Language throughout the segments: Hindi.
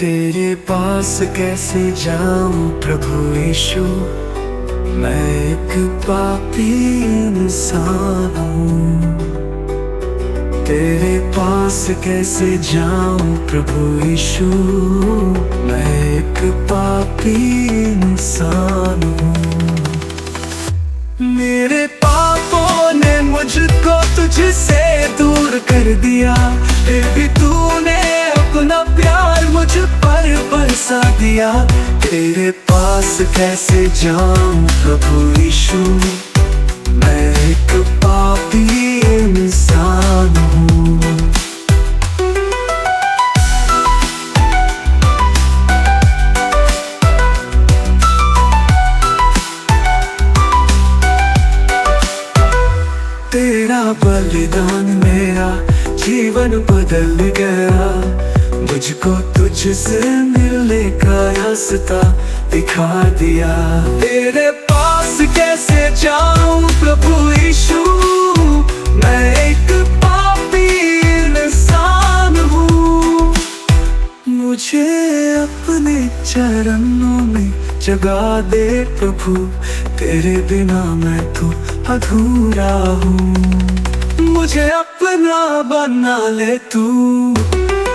तेरे पास कैसे जाऊं प्रभु यीशु, मैं एक पापी इंसान हूँ। तेरे पास कैसे जाऊं प्रभु यीशु, मैं एक पापी इंसान हूँ। मेरे पापों ने मुझको तुझसे दूर कर दिया, फिर भी तूने अपना प्यार मुझ पर बरसा दिया। तेरे पास कैसे जाऊं प्रभु यीशु, मैं एक पापी इंसान हूँ। तेरा बलिदान मेरा जीवन बदल गया, मुझको तुझसे मिलने का रास्ता दिखा दिया। तेरे पास कैसे जाऊं प्रभु यीशु, मैं एक पापी इंसान हूँ। मुझे अपने चरणों में जगा दे प्रभु, तेरे बिना मैं तो अधूरा हूँ। मुझे अपना बना ले तू,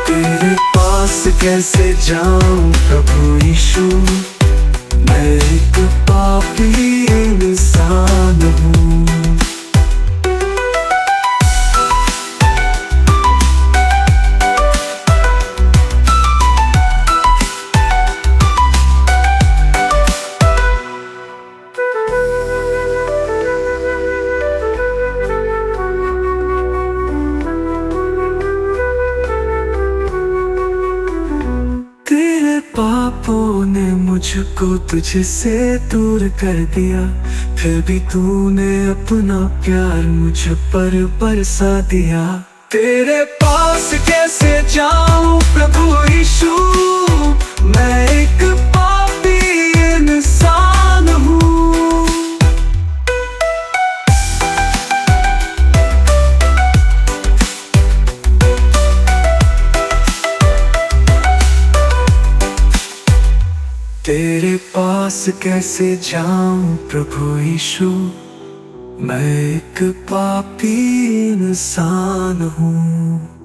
तेरे पास कैसे जाऊं प्रभु यीशु, मैं एक पापी इंसान हूँ। पापों ने मुझको तुझसे दूर कर दिया, फिर भी तूने अपना प्यार मुझ पर बरसा दिया। तेरे पास कैसे जाऊं प्रभु यीशु, मैं एक पापी इंसान हूँ। तेरे पास कैसे जाऊं प्रभु यीशु, मैं एक पापी इंसान हूँ।